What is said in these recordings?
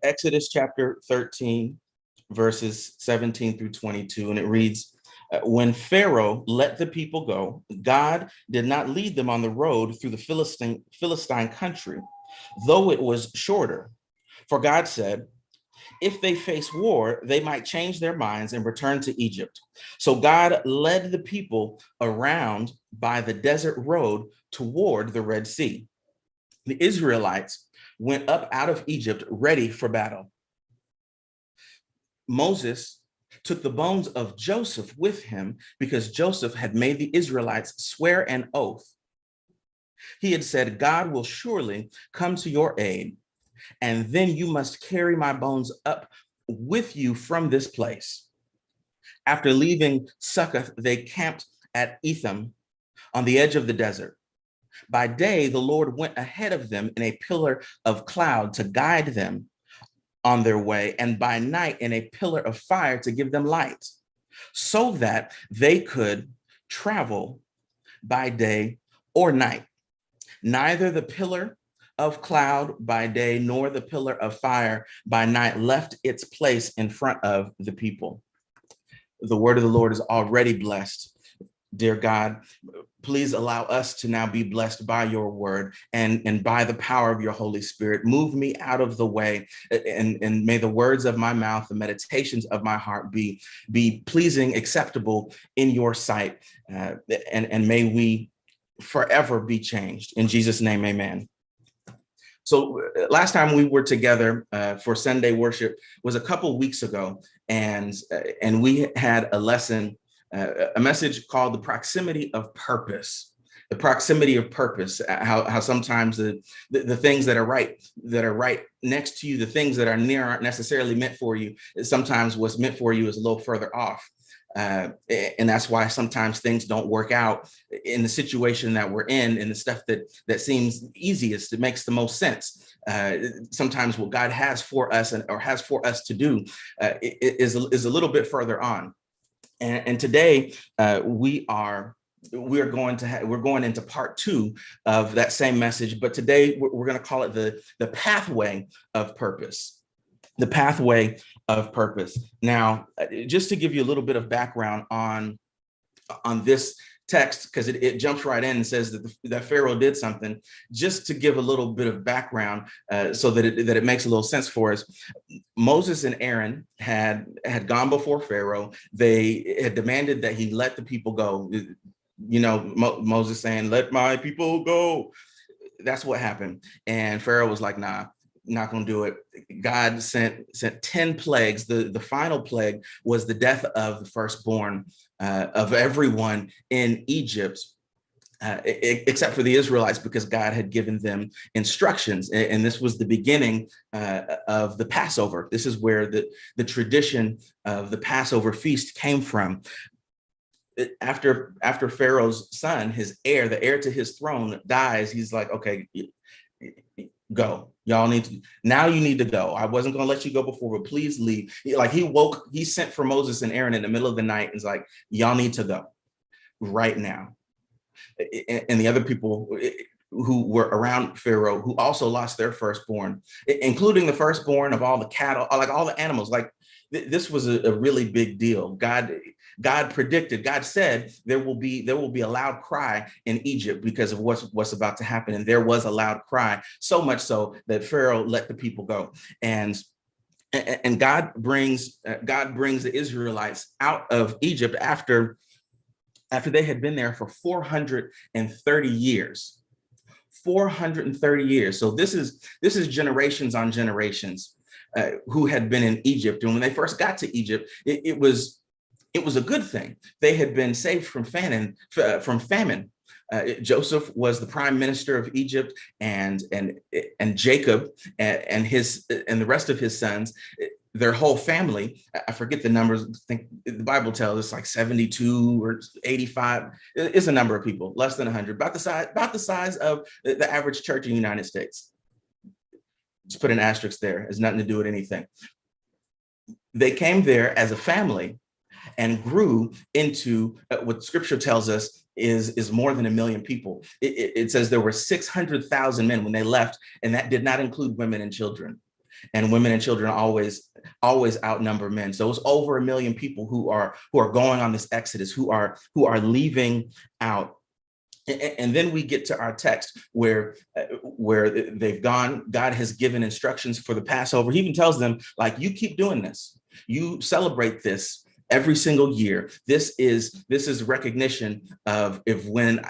Exodus chapter 13, verses 17 through 22, and it reads, when Pharaoh let the people go, God did not lead them on the road through the Philistine country, though it was shorter. For God said, if they face war, they might change their minds and return to Egypt. So God led the people around by the desert road toward the Red Sea. The Israelites went up out of Egypt ready for battle. Moses took the bones of Joseph with him because Joseph had made the Israelites swear an oath. He had said, God will surely come to your aid, and then you must carry my bones up with you from this place. After leaving Succoth, they camped at Etham on the edge of the desert. By day, the Lord went ahead of them in a pillar of cloud to guide them on their way, and by night in a pillar of fire to give them light, so that they could travel by day or night. Neither the pillar of cloud by day nor the pillar of fire by night left its place in front of the people. The word of the Lord is already blessed. Dear God, please allow us to now be blessed by your word and by the power of your Holy Spirit. Move me out of the way, and may the words of my mouth, the meditations of my heart be pleasing, acceptable in your sight, and may we forever be changed. In Jesus' name, amen. So last time we were together for Sunday worship was a couple weeks ago, and we had a lesson, a message called the proximity of purpose. The proximity of purpose. How sometimes the things that are right next to you, the things that are near aren't necessarily meant for you. Sometimes what's meant for you is a little further off. And that's why sometimes things don't work out in the situation that we're in, and the stuff that seems easiest, it makes the most sense. Sometimes what God has for us or has for us to do is a little bit further on. And today we're going into part 2 of that same message, but today we're going to call it the pathway of purpose. The pathway of purpose. Now, just to give you a little bit of background on this text, because it jumps right in and says that Pharaoh did something. Just to give a little bit of background, so that it makes a little sense for us. Moses and Aaron had gone before Pharaoh. They had demanded that he let the people go. You know, Moses saying, "Let my people go." That's what happened, and Pharaoh was like, "Nah, not going to do it." God sent 10 plagues. The final plague was the death of the firstborn of everyone in Egypt, except for the Israelites, because God had given them instructions. And this was the beginning of the Passover. This is where the tradition of the Passover feast came from. After Pharaoh's son, his heir, the heir to his throne, dies, he's like, okay, go. Y'all you need to go. I wasn't going to let you go before, but please leave. He sent for Moses and Aaron in the middle of the night and was like, y'all need to go right now. And the other people who were around Pharaoh, who also lost their firstborn, including the firstborn of all the cattle, like all the animals, like this was a really big deal. God predicted, God said there will be a loud cry in Egypt because of what's about to happen. And there was a loud cry, so much so that Pharaoh let the people go. And God brings the Israelites out of Egypt after they had been there for 430 years. 430 years. So this is generations on generations who had been in Egypt. And when they first got to Egypt, it was a good thing. They had been saved from famine. Joseph was the prime minister of Egypt, and Jacob and the rest of his sons, their whole family. I forget the numbers. I think the Bible tells us like 72 or 85. It's a number of people, less than 100, about the size of the average church in the United States. Just put an asterisk there. It has nothing to do with anything. They came there as a family and grew into what Scripture tells us is more than 1 million people. It says there were 600,000 men when they left, and that did not include women and children. and women and children always outnumber men. So it's over 1 million people who are going on this exodus, who are leaving out. And then we get to our text where they've gone. God has given instructions for the Passover. He even tells them, like, you keep doing this. You celebrate this every single year. This is recognition of when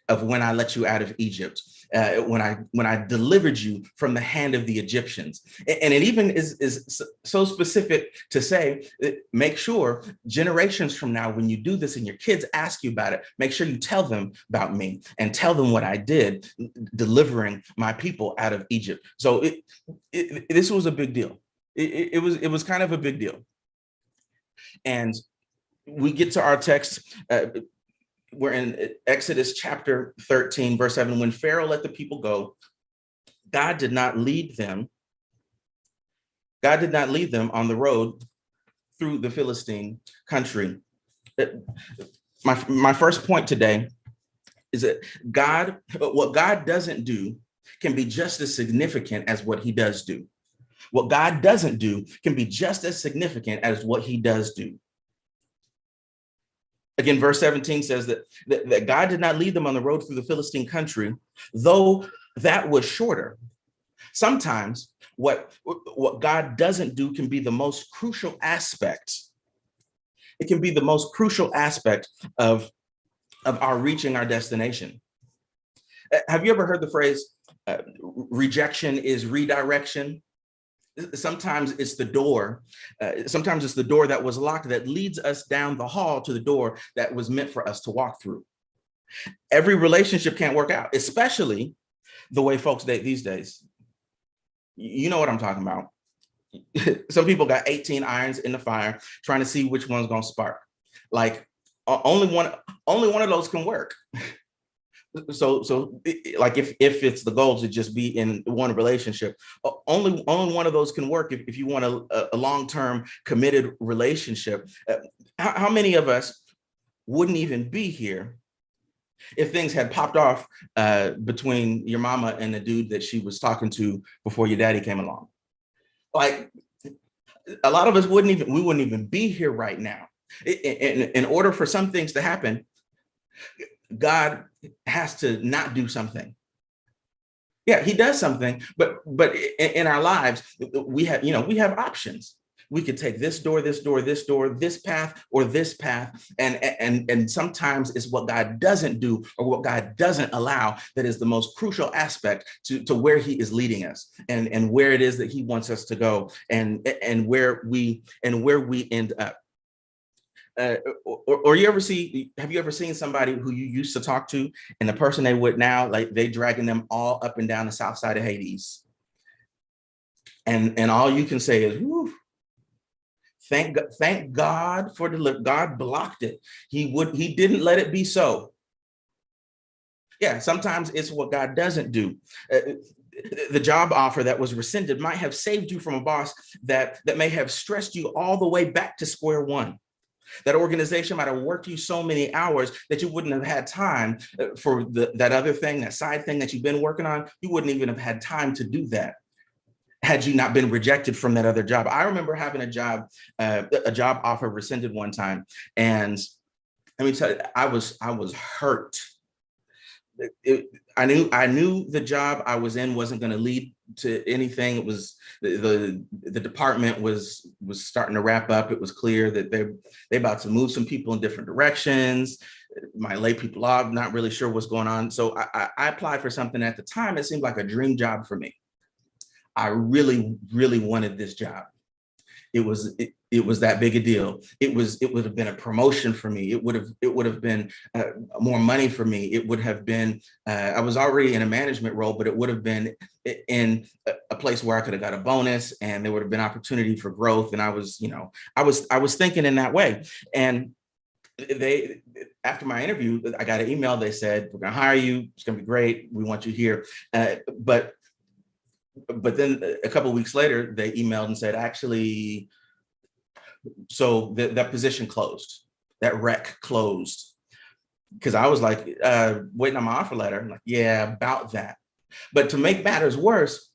I let you out of Egypt, when I delivered you from the hand of the Egyptians. And it even is so specific to say, make sure generations from now, when you do this and your kids ask you about it, make sure you tell them about me and tell them what I did delivering my people out of Egypt. So this was a big deal. It was kind of a big deal. And we get to our text. We're in Exodus chapter 13, verse 7. When Pharaoh let the people go, God did not lead them on the road through the Philistine country. My first point today is that what God doesn't do can be just as significant as what he does do. What God doesn't do can be just as significant as what he does do. Again, verse 17 says that God did not lead them on the road through the Philistine country, though that was shorter. Sometimes what God doesn't do can be the most crucial aspect. It can be the most crucial aspect of our reaching our destination. Have you ever heard the phrase, rejection is redirection? Sometimes it's the door. Sometimes it's the door that was locked that leads us down the hall to the door that was meant for us to walk through. Every relationship can't work out, especially the way folks date these days. You know what I'm talking about. Some people got 18 irons in the fire trying to see which one's going to spark. Like only one of those can work. So like if it's the goal to just be in one relationship, only one of those can work if you want a long-term committed relationship. How many of us wouldn't even be here if things had popped off between your mama and the dude that she was talking to before your daddy came along? Like, a lot of us wouldn't even be here right now. In order for some things to happen, God has to not do something. Yeah, he does something, but in our lives, we have options. We could take this door, this door, this door, this path, or this path. And sometimes it's what God doesn't do or what God doesn't allow that is the most crucial aspect to where he is leading us and where it is that he wants us to go and where we end up. Or have you ever seen somebody who you used to talk to and the person they would now, like, they dragging them all up and down the south side of Hades, and all you can say is, whew, thank God for God blocked it. He didn't let it be so. Yeah, sometimes it's what God doesn't do. The job offer that was rescinded might have saved you from a boss that may have stressed you all the way back to square one. That organization might have worked you so many hours that you wouldn't have had time for that other thing, that side thing that you've been working on. You wouldn't even have had time to do that had you not been rejected from that other job. I remember having a job offer rescinded one time, and let me tell you, I was hurt. I knew the job I was in wasn't going to lead to anything. It was the department was starting to wrap up. It was clear that they about to move some people in different directions. Might lay people off. Not really sure what's going on. So I applied for something at the time. It seemed like a dream job for me. I really, really wanted this job. It was that big a deal. It would have been a promotion for me. It would have been more money for me. It would have been, I was already in a management role, but it would have been in a place where I could have got a bonus and there would have been opportunity for growth. And I was thinking in that way. And after my interview, I got an email. They said, we're going to hire you. It's going to be great. We want you here. But then a couple of weeks later, they emailed and said, actually, so that position closed, that rec closed. Because I was like, waiting on my offer letter. I'm like, yeah, about that. But to make matters worse,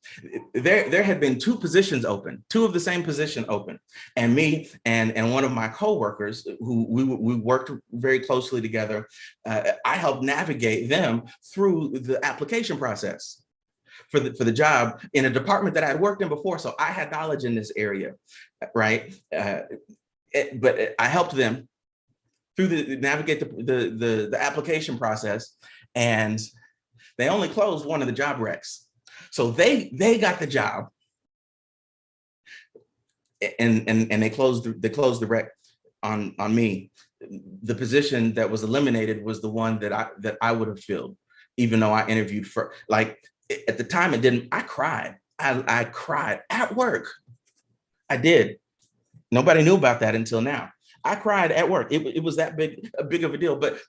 there had been two positions open, two of the same position open. And me and one of my coworkers who we worked very closely together, I helped navigate them through the application process for the job in a department that I had worked in before. So I had knowledge in this area, right? But I helped them through navigate the application process, and they only closed one of the job recs. So they got the job, and they closed the rec on me. The position that was eliminated was the one that I would have filled, even though I interviewed for, like, at the time it didn't. I cried. I cried at work. I did. Nobody knew about that until now. I cried at work. It was that big of a deal. But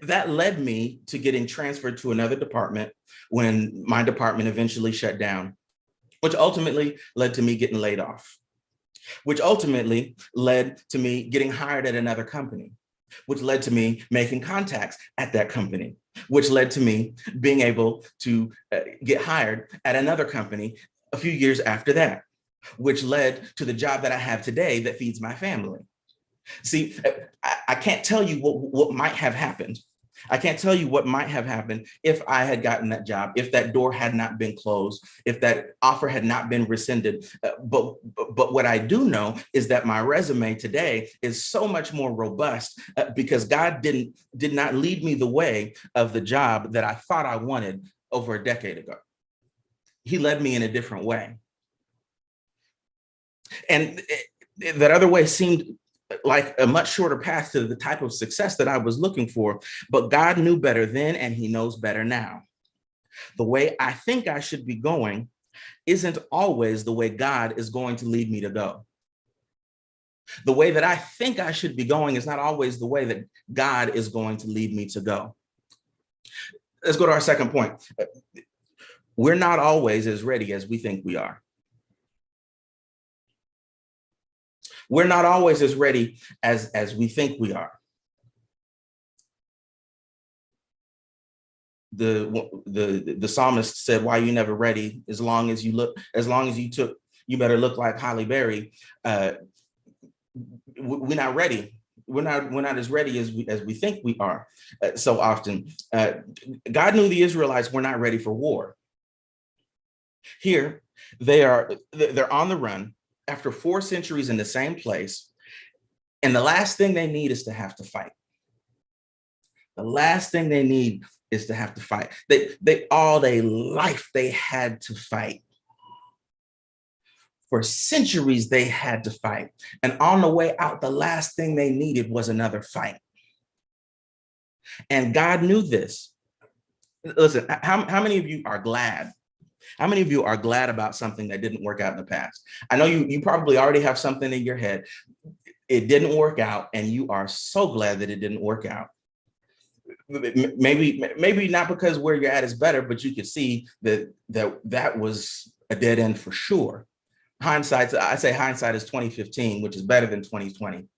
that led me to getting transferred to another department when my department eventually shut down, which ultimately led to me getting laid off, which ultimately led to me getting hired at another company, which led to me making contacts at that company, which led to me being able to get hired at another company a few years after that, which led to the job that I have today that feeds my family. See, I can't tell you what might have happened. I can't tell you what might have happened if I had gotten that job, if that door had not been closed, if that offer had not been rescinded. But what I do know is that my resume today is so much more robust because God did not lead me the way of the job that I thought I wanted over a decade ago. He led me in a different way. And that other way seemed like a much shorter path to the type of success that I was looking for. But God knew better then, and he knows better now. The way I think I should be going isn't always the way God is going to lead me to go. The way that I think I should be going is not always the way that God is going to lead me to go. Let's go to our second point. We're not always as ready as we think we are. We're not always as ready as we think we are. The psalmist said, "Why are you never ready? As long as you you better look like Halle Berry." We're not ready. We're not as ready as we think we are. So often, God knew the Israelites were not ready for war. Here, they're on the run after 4 centuries in the same place, and the last thing they need is to have to fight. The last thing they need is to have to fight. They all their life they had to fight. For centuries they had to fight, and on the way out, the last thing they needed was another fight. And God knew this. Listen, how many of you are glad? How many of you are glad about something that didn't work out in the past? I know you probably already have something in your head. It didn't work out, and you are so glad that it didn't work out. Maybe not because where you're at is better, but you could see that was a dead end for sure. I say hindsight is 2015, which is better than 2020.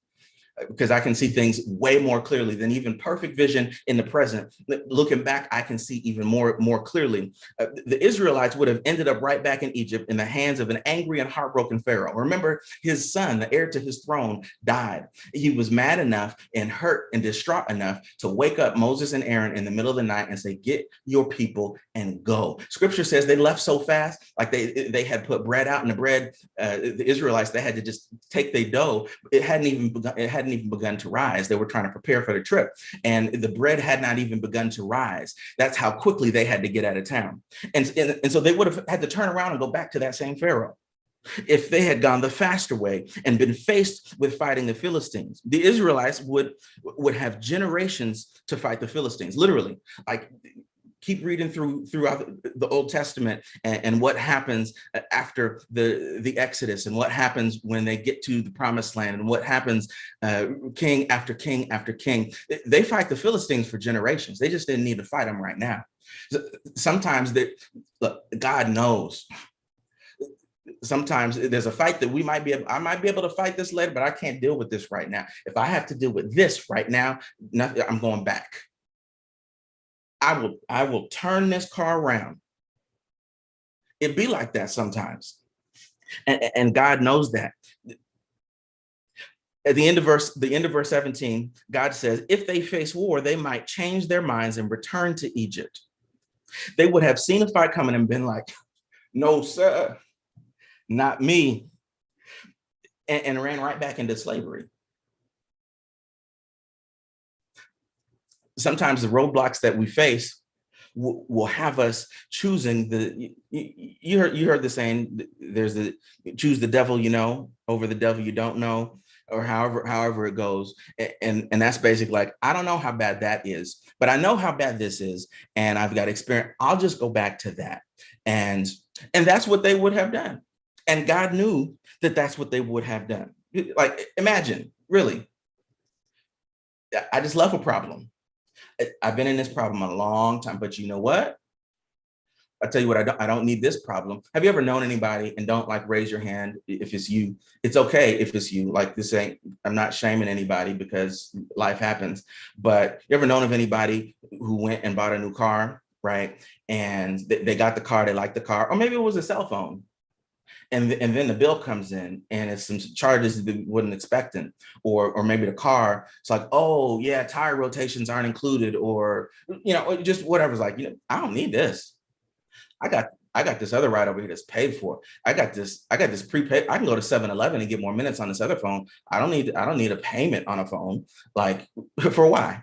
Because I can see things way more clearly than even perfect vision in the present. Looking back, I can see even more clearly. The Israelites would have ended up right back in Egypt in the hands of an angry and heartbroken Pharaoh. Remember, his son, the heir to his throne, died. He was mad enough and hurt and distraught enough to wake up Moses and Aaron in the middle of the night and say, "Get your people and go." Scripture says they left so fast, like they had put bread out, and the bread, the Israelites, they had to just take their dough. It hadn't even begun to rise. They were trying to prepare for the trip, and the bread had not even begun to rise. That's how quickly they had to get out of town. And so they would have had to turn around and go back to that same Pharaoh. If they had gone the faster way and been faced with fighting the Philistines, the Israelites would have generations to fight the Philistines, literally. Like, keep reading throughout the Old Testament and what happens after the Exodus, and what happens when they get to the Promised Land, and what happens king after king after king. They fight the Philistines for generations. They just didn't need to fight them right now. Sometimes God knows. Sometimes there's a fight that I might be able to fight this later, but I can't deal with this right now. If I have to deal with this right now, I'm going back. I will turn this car around It be like that sometimes. And God knows that. At the end of verse 17, God says, if they face war, they might change their minds and return to Egypt. They would have seen a fight coming and been like, no, sir, not me, and ran right back into slavery. Sometimes the roadblocks that we face will have us choosing you heard the saying, there's the choose the devil you know over the devil you don't know, or however it goes. And that's basically like, I don't know how bad that is, but I know how bad this is, and I've got experience. I'll just go back to that. And that's what they would have done. And God knew that that's what they would have done. Like, imagine, really, I just love a problem. I've been in this problem a long time, but you know what? I tell you what, I don't need this problem. Have you ever known anybody, and don't like raise your hand if it's you? It's okay if it's you. Like, this ain't, I'm not shaming anybody because life happens. But you ever known of anybody who went and bought a new car, right? And they got the car, they liked the car, or maybe it was a cell phone. And then the bill comes in and it's some charges that we wasn't expecting, or maybe the car, it's like, oh yeah, tire rotations aren't included, or just whatever's like, I don't need this. I got this other ride over here that's paid for. I got this prepaid. I can go to 7-Eleven and get more minutes on this other phone. I don't need a payment on a phone. Like, for why?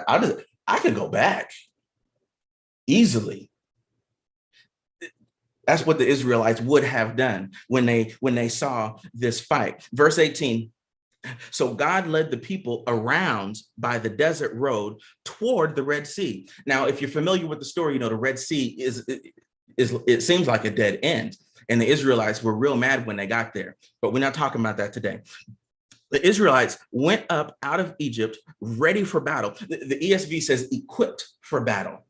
I could go back easily. That's what the Israelites would have done when they saw this fight. Verse 18, so God led the people around by the desert road toward the Red Sea. Now, if you're familiar with the story, the Red Sea is it seems like a dead end. And the Israelites were real mad when they got there. But we're not talking about that today. The Israelites went up out of Egypt ready for battle. The ESV says equipped for battle.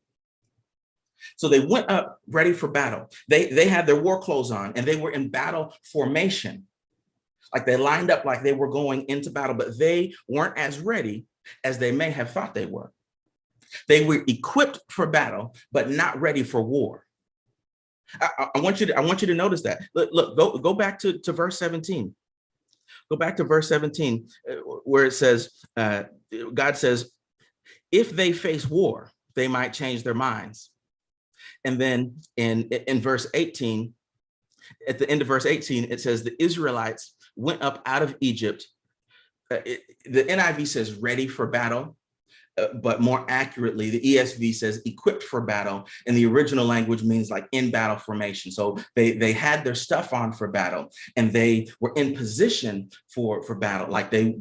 So they went up ready for battle. They had their war clothes on, and they were in battle formation. Like, they lined up like they were going into battle, but they weren't as ready as they may have thought they were. They were equipped for battle, but not ready for war. I want you to notice that. Look, go back to verse 17. Go back to verse 17, where it says, God says, if they face war, they might change their minds. And then in verse 18, at the end of verse 18, it says the Israelites went up out of Egypt. The NIV says ready for battle, but more accurately, the ESV says equipped for battle. And the original language means like in battle formation. So they had their stuff on for battle, and they were in position for battle. Like they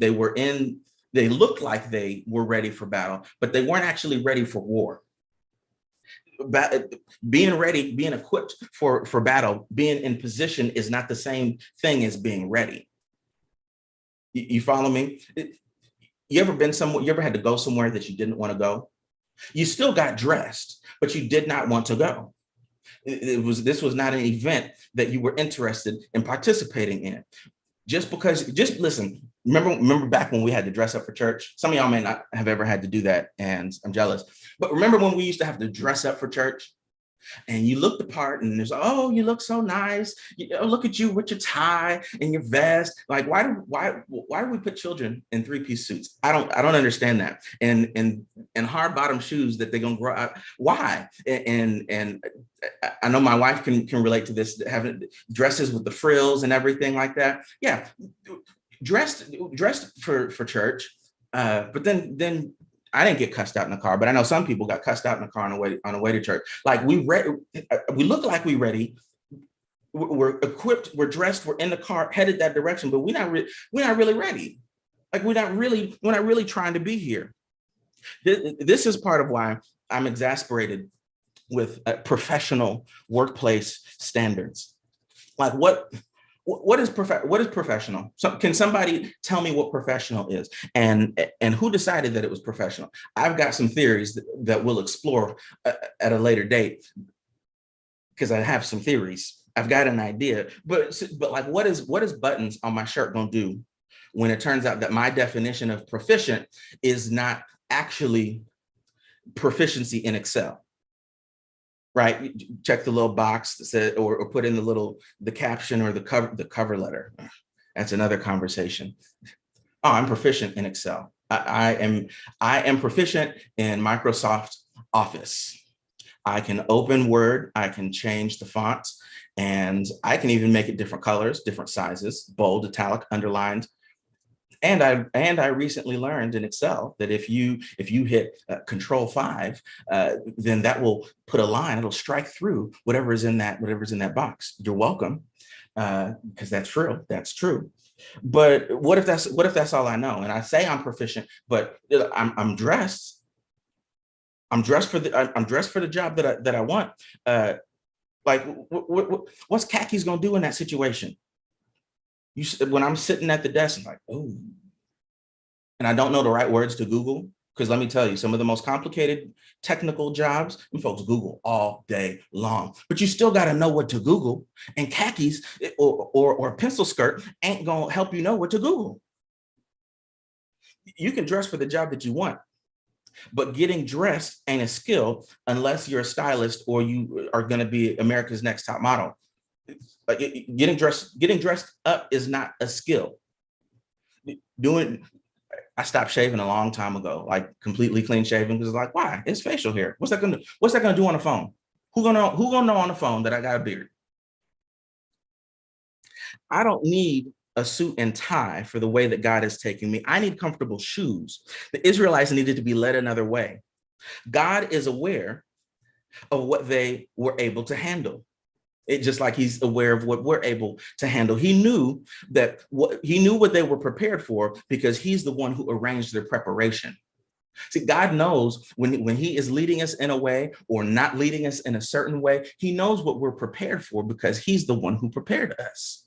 looked like they were ready for battle, but they weren't actually ready for war. Being ready, being equipped for battle, being in position is not the same thing as being ready. You follow me? You ever been somewhere, you ever had to go somewhere that you didn't want to go? You still got dressed, but you did not want to go. This was not an event that you were interested in participating in. Just listen, remember back when we had to dress up for church? Some of y'all may not have ever had to do that, and I'm jealous. But remember when we used to have to dress up for church? And you look the part, and there's, oh, you look so nice. Look at you with your tie and your vest. Like, why do we put children in 3-piece suits? I don't understand that. And hard bottom shoes that they're gonna grow out. Why? And I know my wife can relate to this, having dresses with the frills and everything like that. Yeah, dressed for church, but then I didn't get cussed out in the car, but I know some people got cussed out in the car on the way to church. Like, we look like we ready, we're equipped, we're dressed, we're in the car, headed that direction, but we're not really ready. Like, we're not really trying to be here. This is part of why I'm exasperated with professional workplace standards. Like, what is professional? So can somebody tell me what professional is, and who decided that it was professional? I've got some theories that we'll explore at a later date, because I have some theories. I've got an idea, but like, what is buttons on my shirt gonna do when it turns out that my definition of proficient is not actually proficiency in Excel? right? You check the little box that says, or put in the caption or the cover letter. That's another conversation. Oh, I'm proficient in Excel. I am proficient in Microsoft Office. I can open Word, I can change the fonts, and I can even make it different colors, different sizes, bold, italic, underlined. And I recently learned in Excel that if you hit Control 5, then that will put a line. It'll strike through whatever's in that box. You're welcome, because that's true. That's true. But what if that's all I know? And I say I'm proficient, but I'm dressed. I'm dressed for the job that I want. Like, what's khakis gonna do in that situation? When I'm sitting at the desk, I'm like, oh, and I don't know the right words to Google, because let me tell you, some of the most complicated technical jobs, and folks Google all day long, but you still got to know what to Google. And khakis or pencil skirt ain't gonna help you know what to Google. You can dress for the job that you want, but getting dressed ain't a skill unless you're a stylist or you are going to be America's Next Top Model. Like, getting dressed up is not a skill. I stopped shaving a long time ago, like completely clean shaven, because it's like, why? It's facial hair. What's that gonna do on the phone? Who gonna know on the phone that I got a beard? I don't need a suit and tie for the way that God is taking me. I need comfortable shoes. The Israelites needed to be led another way. God is aware of what they were able to handle. It just like he's aware of what we're able to handle. He knew what they were prepared for, because he's the one who arranged their preparation. See, God knows when he is leading us in a way or not leading us in a certain way. He knows what we're prepared for because he's the one who prepared us.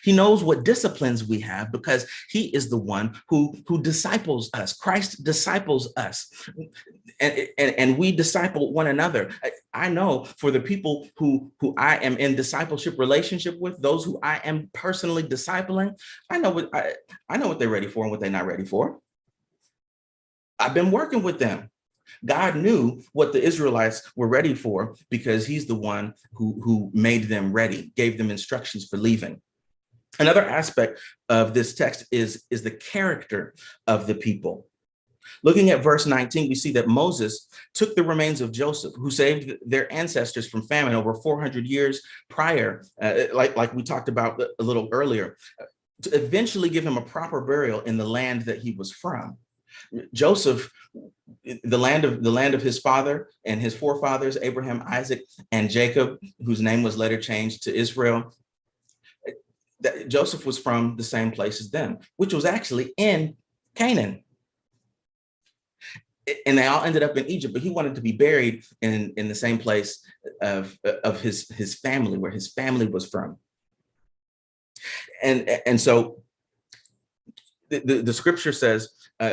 He knows what disciplines we have because he is the one who disciples us. Christ disciples us, and we disciple one another. I know for the people who I am in discipleship relationship with, those who I am personally discipling, I know what they're ready for and what they're not ready for. I've been working with them. God knew what the Israelites were ready for because he's the one who made them ready, gave them instructions for leaving. Another aspect of this text is the character of the people. Looking at verse 19, we see that Moses took the remains of Joseph, who saved their ancestors from famine over 400 years prior, like we talked about a little earlier, to eventually give him a proper burial in the land that he was from. Joseph, the land of his father and his forefathers, Abraham, Isaac, and Jacob, whose name was later changed to Israel, that Joseph was from the same place as them, which was actually in Canaan. And they all ended up in Egypt, but he wanted to be buried in the same place of his family, where his family was from. And so the scripture says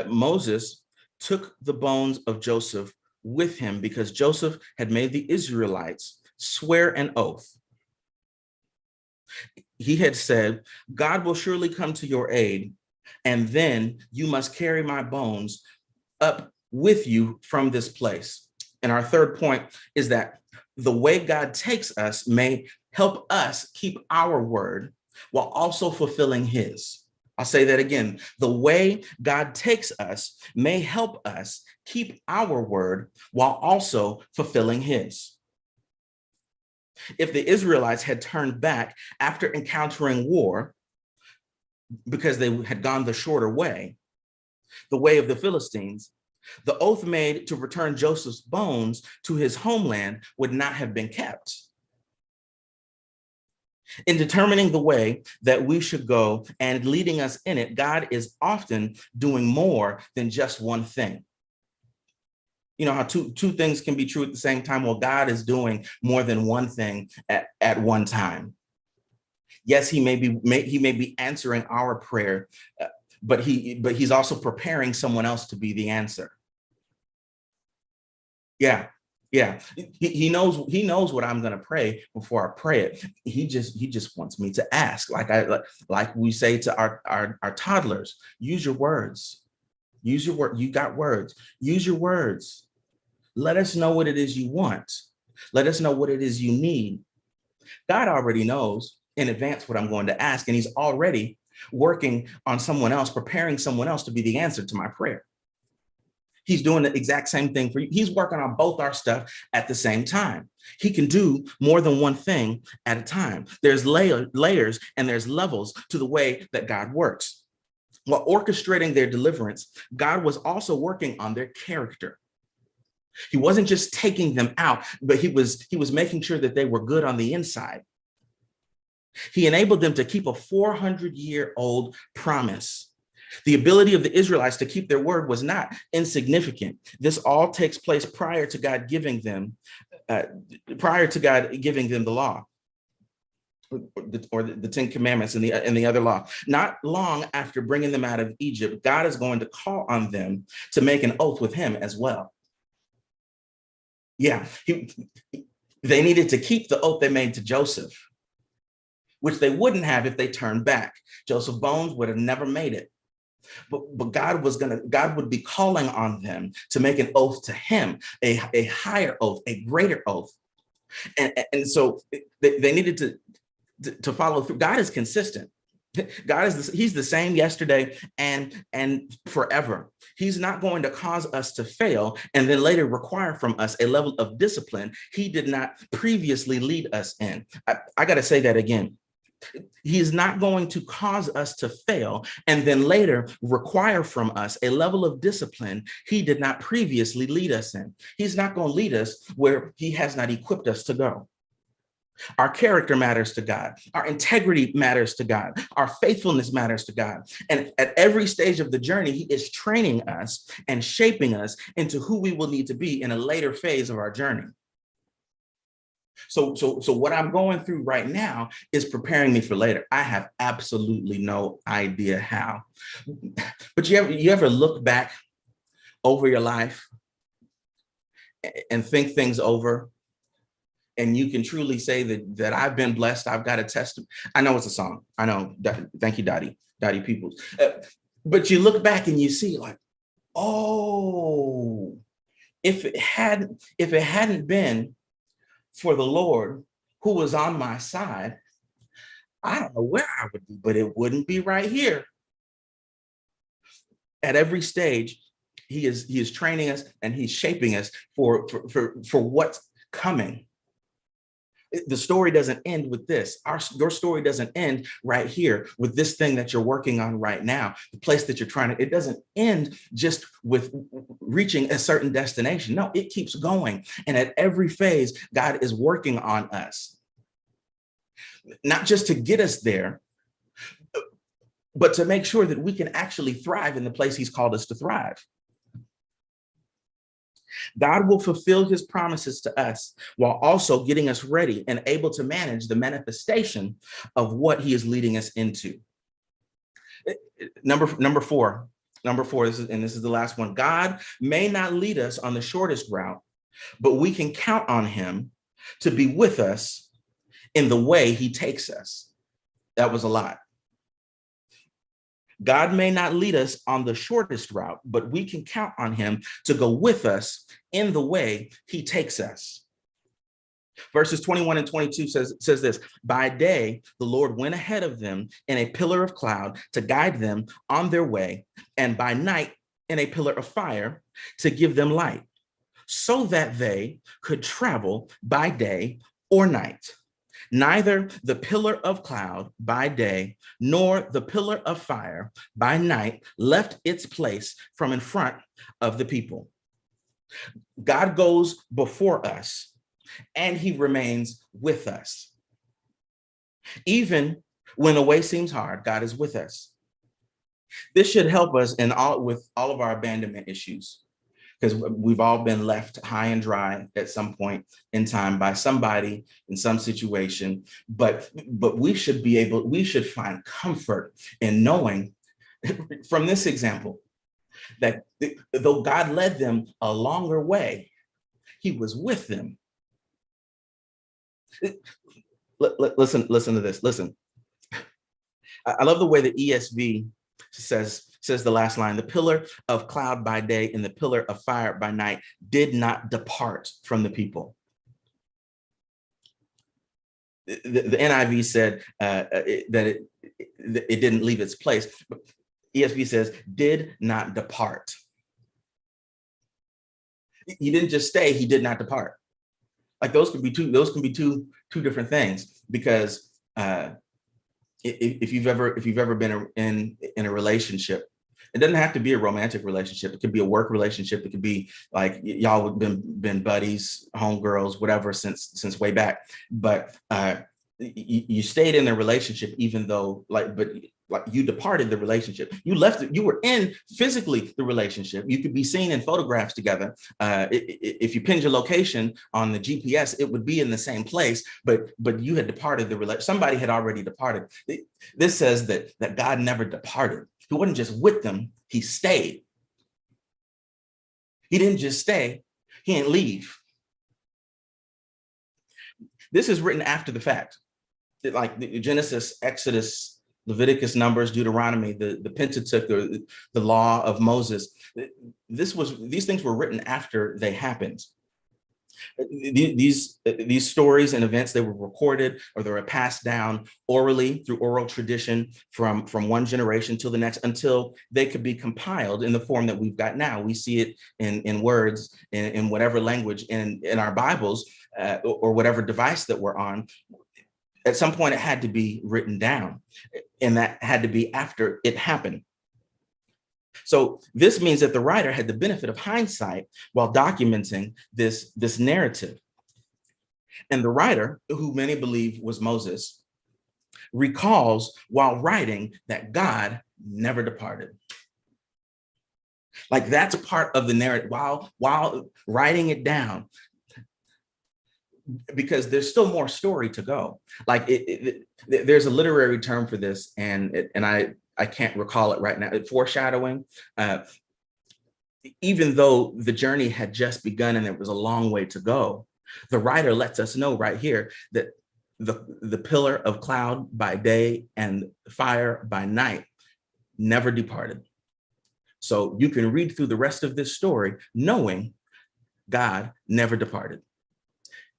Moses took the bones of Joseph with him because Joseph had made the Israelites swear an oath. He had said, God will surely come to your aid, and then you must carry my bones up with you from this place. And our third point is that the way God takes us may help us keep our word while also fulfilling his. I'll say that again. The way God takes us may help us keep our word while also fulfilling his. If the Israelites had turned back after encountering war because they had gone the shorter way, the way of the Philistines, the oath made to return Joseph's bones to his homeland would not have been kept. In determining the way that we should go and leading us in it, God is often doing more than just one thing. You know how two things can be true at the same time? Well, God is doing more than one thing at one time. Yes, he may be answering our prayer, but he's also preparing someone else to be the answer. Yeah. He knows what I'm going to pray before I pray it. He just wants me to ask, like we say to our toddlers, use your words. Use your word. You got words. Use your words. Let us know what it is you want. Let us know what it is you need. God already knows in advance what I'm going to ask, and he's already working on someone else, preparing someone else to be the answer to my prayer. He's doing the exact same thing for you. He's working on both our stuff at the same time. He can do more than one thing at a time. There's layers and there's levels to the way that God works. While orchestrating their deliverance, God was also working on their character. He wasn't just taking them out, but he was making sure that they were good on the inside. He enabled them to keep a 400-year-old promise. The ability of the Israelites to keep their word was not insignificant. This all takes place prior to God giving them the law, or the Ten Commandments and the other law. Not long after bringing them out of Egypt, God is going to call on them to make an oath with him as well. Yeah, they needed to keep the oath they made to Joseph, which they wouldn't have if they turned back. Joseph's bones would have never made it. But God would be calling on them to make an oath to him, a higher oath, a greater oath. And so they needed to follow through. God is consistent. He's the same yesterday and forever. He's not going to cause us to fail and then later require from us a level of discipline he did not previously lead us in. I got to say that again. He is not going to cause us to fail and then later require from us a level of discipline he did not previously lead us in. He's not going to lead us where he has not equipped us to go. Our character matters to God. Our integrity matters to God. Our faithfulness matters to God. And at every stage of the journey, he is training us and shaping us into who we will need to be in a later phase of our journey. So what I'm going through right now is preparing me for later. I have absolutely no idea how. But you ever look back over your life and think things over? And you can truly say that I've been blessed. I've got a testimony. I know it's a song. I know. Thank you, Dottie Peoples. But you look back and you see like, oh, if it hadn't been for the Lord who was on my side, I don't know where I would be, but it wouldn't be right here. At every stage, he is training us and he's shaping us for what's coming. The story doesn't end with this. Your story doesn't end right here with this thing that you're working on right now, the place that you're trying to, it doesn't end just with reaching a certain destination. No, it keeps going. And at every phase, God is working on us, not just to get us there, but to make sure that we can actually thrive in the place he's called us to thrive. God will fulfill his promises to us while also getting us ready and able to manage the manifestation of what he is leading us into. Number four, this is the last one. God may not lead us on the shortest route, but we can count on him to be with us in the way he takes us. That was a lot. God may not lead us on the shortest route, but we can count on him to go with us in the way he takes us. Verses 21 and 22 says this: by day, the Lord went ahead of them in a pillar of cloud to guide them on their way, and by night in a pillar of fire to give them light, so that they could travel by day or night. Neither the pillar of cloud by day nor the pillar of fire by night left its place from in front of the people. God goes before us and he remains with us. Even when the way seems hard, God is with us. This should help us with all of our abandonment issues, because we've all been left high and dry at some point in time by somebody in some situation. But we should find comfort in knowing from this example that though God led them a longer way, he was with them. Listen to this. Listen, I love the way the ESV says says the last line, the pillar of cloud by day and the pillar of fire by night did not depart from the people. The NIV said that it didn't leave its place. ESV says did not depart. He didn't just stay, he did not depart. Like those can be two different things, because if you've ever been in a relationship, it doesn't have to be a romantic relationship. It could be a work relationship. It could be like y'all have been buddies, homegirls, whatever, since way back. But you stayed in a relationship, even though but you departed the relationship. You left it. You were in physically the relationship. You could be seen in photographs together. If you pinned your location on the GPS, it would be in the same place, but you had departed the relationship. Somebody had already departed. This says that God never departed. He wasn't just with them, he stayed. He didn't just stay, he didn't leave. This is written after the fact. Like Genesis, Exodus, Leviticus, Numbers, Deuteronomy, the Pentateuch, or the law of Moses. These things were written after they happened. These stories and events, they were recorded, or they were passed down orally through oral tradition from one generation to the next, until they could be compiled in the form that we've got now. We see it in words, in whatever language, in our Bibles, or whatever device that we're on. At some point, it had to be written down, and that had to be after it happened. So this means that the writer had the benefit of hindsight while documenting this narrative. And the writer, who many believe was Moses, recalls while writing that God never departed. Like that's part of the narrative while writing it down, because there's still more story to go. Like there's a literary term for this, and I can't recall it right now. Foreshadowing. Even though the journey had just begun and there was a long way to go, the writer lets us know right here that the pillar of cloud by day and fire by night never departed. So you can read through the rest of this story knowing God never departed.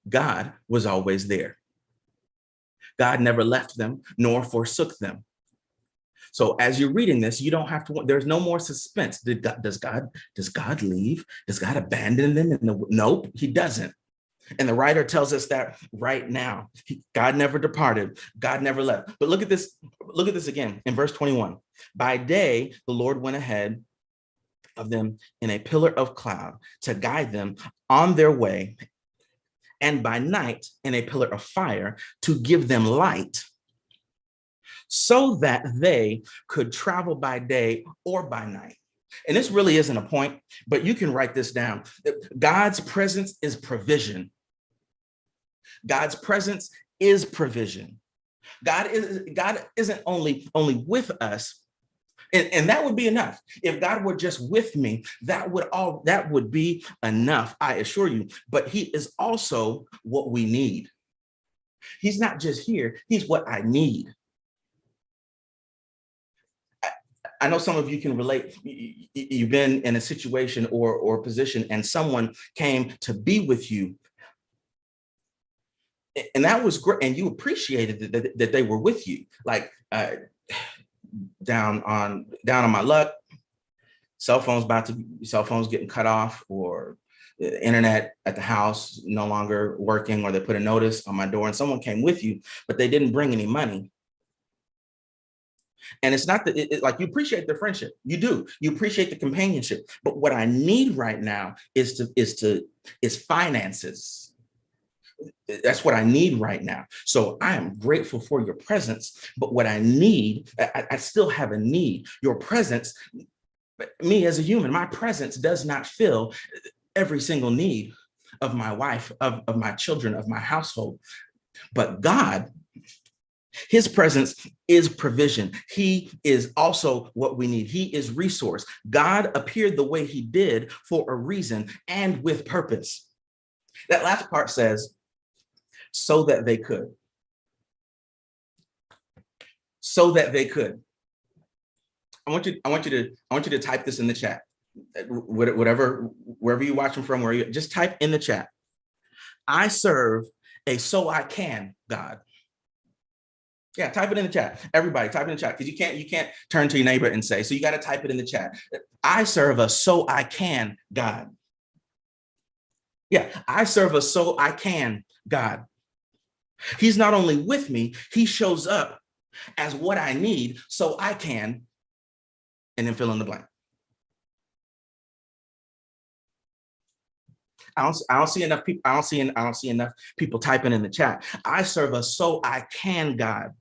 God was always there. God never left them nor forsook them. So as you're reading this, you don't have to, there's no more suspense. Does God leave? Does God abandon them? Nope, he doesn't. And the writer tells us that right now. God never departed. God never left. But look at this again in verse 21. By day, the Lord went ahead of them in a pillar of cloud to guide them on their way, and by night in a pillar of fire to give them light, so that they could travel by day or by night. And this really isn't a point, but you can write this down. God's presence is provision. God's presence is provision. God isn't only with us, and that would be enough. If God were just with me, that would be enough, I assure you. But he is also what we need. He's not just here, he's what I need. I know some of you can relate. You've been in a situation or position, and someone came to be with you, and that was great, and you appreciated that they were with you. Like down on my luck, cell phones getting cut off, or the internet at the house no longer working, or they put a notice on my door, and someone came with you, but they didn't bring any money. And it's not that like you appreciate the friendship, you do, you appreciate the companionship. But what I need right now is finances. That's what I need right now. So I am grateful for your presence, but what I need, I still have a need. Your presence, me as a human, my presence does not fill every single need of my wife, of my children, of my household. But God, his presence is provision. He is also what we need. He is resource. God appeared the way he did for a reason and with purpose. That last part says, so that they could. So that they could. I want you to type this in the chat. Whatever, wherever you're watching from, where you just type in the chat. I serve a so I can God. Yeah, type it in the chat. Everybody, type it in the chat, because you can't turn to your neighbor and say. So you got to type it in the chat. I serve a so I can God. Yeah, I serve a so I can God. He's not only with me, he shows up as what I need so I can, and then fill in the blank. I don't see enough people. I don't see enough people typing in the chat. I serve a so I can God.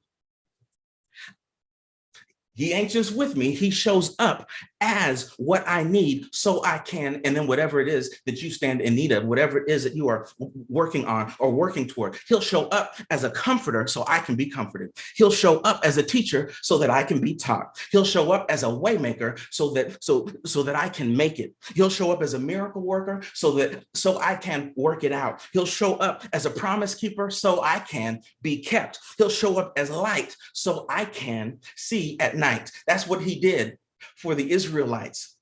He ain't just with me. He shows up as what I need so I can, and then whatever it is that you stand in need of, whatever it is that you are working on or working toward, he'll show up as a comforter so I can be comforted. He'll show up as a teacher so that I can be taught. He'll show up as a waymaker so that I can make it. He'll show up as a miracle worker so I can work it out. He'll show up as a promise keeper so I can be kept. He'll show up as light so I can see at night. That's what he did for the Israelites.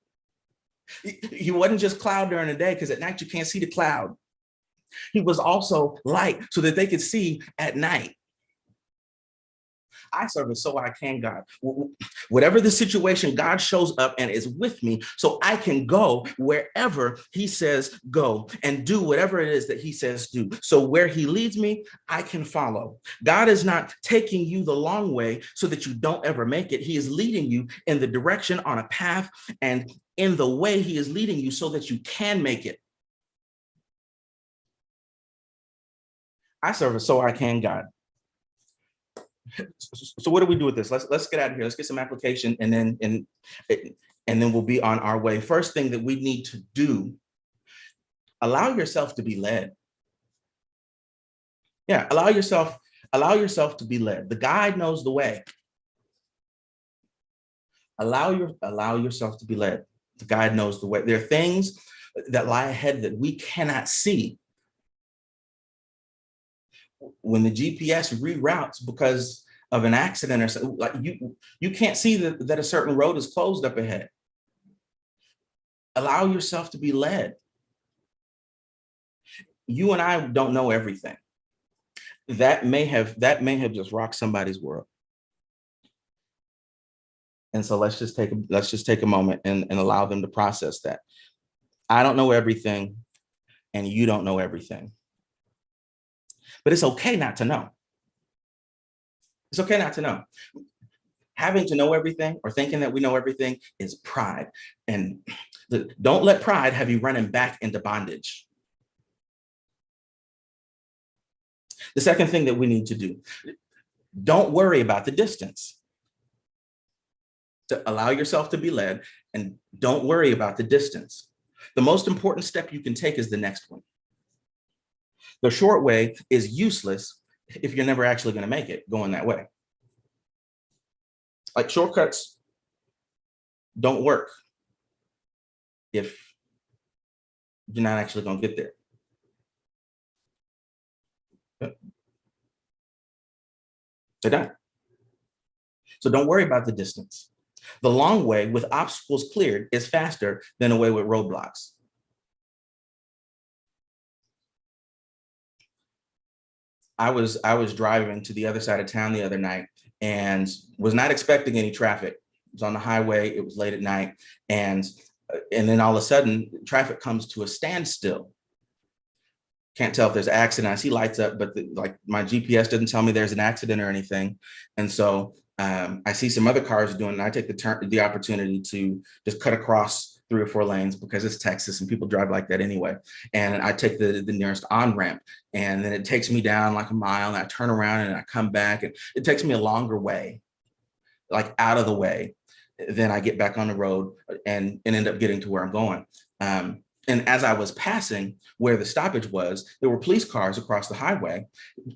He wasn't just cloud during the day, because at night you can't see the cloud. He was also light so that they could see at night. I serve a so I can God. Whatever the situation, God shows up and is with me so I can go wherever he says go and do whatever it is that he says do. So where he leads me, I can follow. God is not taking you the long way so that you don't ever make it. He is leading you in the direction, on a path, and in the way he is leading you so that you can make it. I serve a so I can God. So what do we do with this? Let's get out of here. Let's get some application, and then we'll be on our way. First thing that we need to do: allow yourself to be led. Yeah, allow yourself to be led. The guide knows the way. Allow yourself to be led. The guide knows the way. There are things that lie ahead that we cannot see. When the GPS reroutes because of an accident or something, like you can't see that a certain road is closed up ahead. Allow yourself to be led. You and I don't know everything. That may have just rocked somebody's world. And so let's just take a moment and allow them to process that. I don't know everything, and you don't know everything. But it's okay not to know. It's okay not to know. Having to know everything or thinking that we know everything is pride. And don't let pride have you running back into bondage. The second thing that we need to do: don't worry about the distance. To allow yourself to be led, and don't worry about the distance. The most important step you can take is the next one. The short way is useless if you're never actually going to make it going that way. Like, shortcuts don't work if you're not actually going to get there. They don't. So don't worry about the distance. The long way with obstacles cleared is faster than a way with roadblocks. I was driving to the other side of town the other night and was not expecting any traffic. It was on the highway. It was late at night. And then all of a sudden, traffic comes to a standstill. Can't tell if there's an accident. I see lights up, but my GPS doesn't tell me there's an accident or anything. And so I see some other cars doing it, and I take the opportunity to just cut across 3 or 4 lanes, because it's Texas and people drive like that anyway. And I take the nearest on-ramp, and then it takes me down like a mile, and I turn around and I come back, and it takes me a longer way, like out of the way. Then I get back on the road and end up getting to where I'm going. And as I was passing where the stoppage was, there were police cars across the highway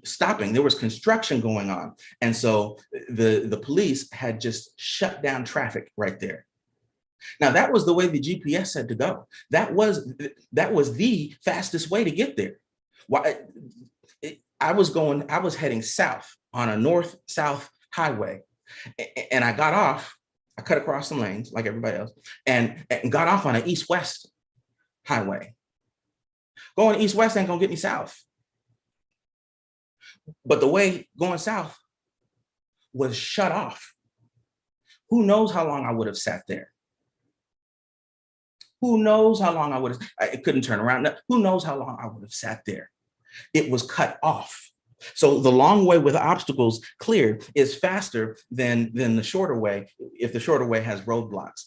stopping. There was construction going on. And so the police had just shut down traffic right there. Now, that was the way the GPS said to go. That was the fastest way to get there. I was heading south on a north-south highway, and I got off I cut across some lanes like everybody else and got off on an east-west highway. Going east-west ain't gonna get me south. But the way going south was shut off. Who knows how long I would have sat there? Who knows how long I couldn't turn around. Who knows how long I would have sat there? It was cut off. So the long way with obstacles cleared is faster than the shorter way, if the shorter way has roadblocks.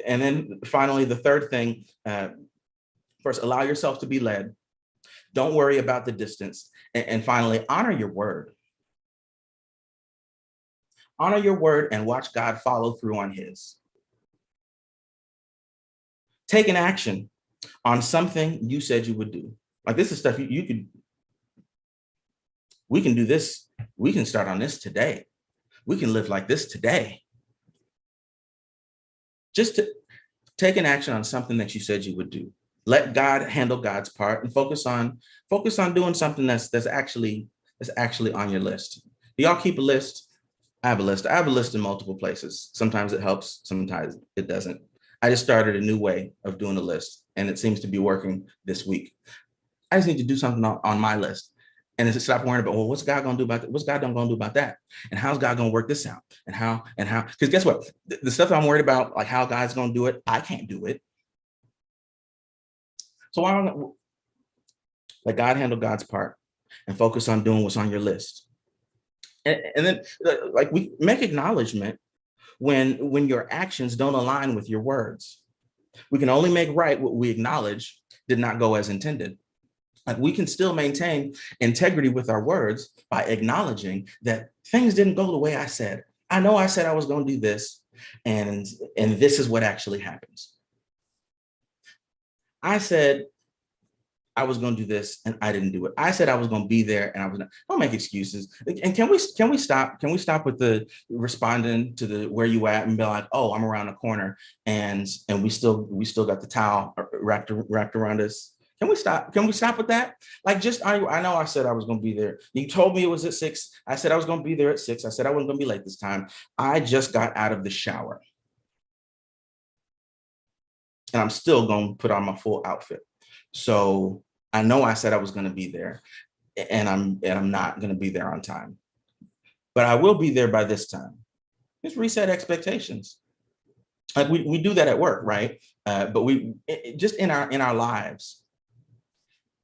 And then finally, the third thing, first, allow yourself to be led. Don't worry about the distance. And finally, honor your word. Honor your word and watch God follow through on his. Take an action on something you said you would do. Like, this is stuff you could, we can do this. We can start on this today. We can live like this today. Just to take an action on something that you said you would do. Let God handle God's part and focus on doing something that's actually on your list. Do y'all keep a list? I have a list. I have a list in multiple places. Sometimes it helps, sometimes it doesn't. I just started a new way of doing a list, and it seems to be working this week. I just need to do something on my list. And then stop worrying about, well, what's God gonna do about that? What's God gonna do about that? And how's God gonna work this out? And how, because guess what? The stuff I'm worried about, like how God's gonna do it, I can't do it. So why don't let God handle God's part and focus on doing what's on your list? And then like, we make acknowledgement when your actions don't align with your words. We can only make right what we acknowledge did not go as intended. Like, we can still maintain integrity with our words by acknowledging that things didn't go the way I said. I know I said I was going to do this, and this is what actually happens. I said I was going to do this, and I didn't do it. I said I was going to be there, and I was not. Don't make excuses. And can we stop? Can we stop with the responding to the where you at and be like, oh, I'm around the corner, and we still got the towel wrapped around us. Can we stop? Can we stop with that? Like, just, I know I said I was going to be there. You told me it was at 6. I said I was going to be there at 6. I said I wasn't going to be late this time. I just got out of the shower, and I'm still going to put on my full outfit. So I know I said I was going to be there, and I'm not going to be there on time, but I will be there by this time. Just reset expectations. Like, we do that at work, right? But just in our lives,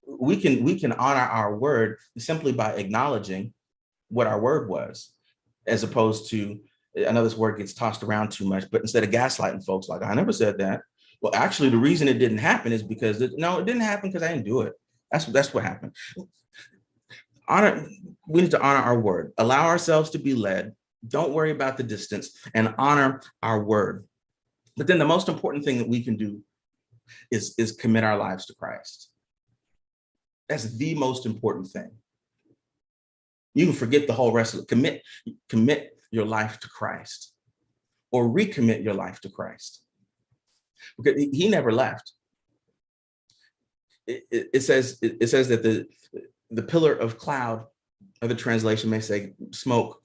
we can honor our word simply by acknowledging what our word was, as opposed to, I know this word gets tossed around too much, but instead of gaslighting folks, like, I never said that. Well, actually, the reason it didn't happen is because it didn't happen because I didn't do it. That's what happened. We need to honor our word, allow ourselves to be led. Don't worry about the distance, and honor our word. But then the most important thing that we can do is commit our lives to Christ. That's the most important thing. You can forget the whole rest of it. Commit your life to Christ, or recommit your life to Christ, because he never left. It says that the pillar of cloud, other translation may say smoke,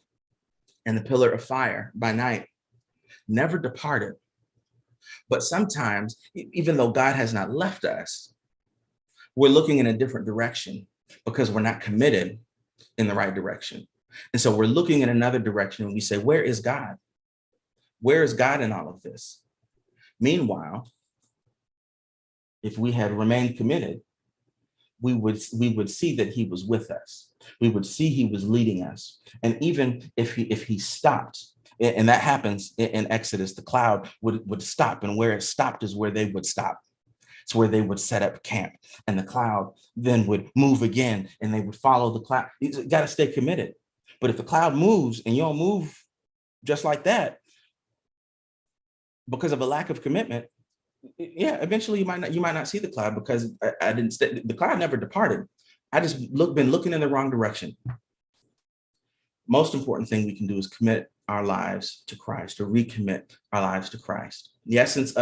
and the pillar of fire by night never departed. But sometimes, even though God has not left us, we're looking in a different direction because we're not committed in the right direction. And so we're looking in another direction, and we say, where is God? Where is God in all of this? Meanwhile, if we had remained committed, we would see that he was with us. We would see he was leading us. And even if he stopped, and that happens in Exodus, the cloud would stop, and where it stopped is where they would stop. It's where they would set up camp, and the cloud then would move again, and they would follow the cloud. You got to stay committed. But if the cloud moves and you don't move just like that because of a lack of commitment, yeah, eventually you might not see the cloud, because I didn't stay. The cloud never departed. I just been looking in the wrong direction. Most important thing we can do is commit our lives to Christ, or recommit our lives to Christ. The essence of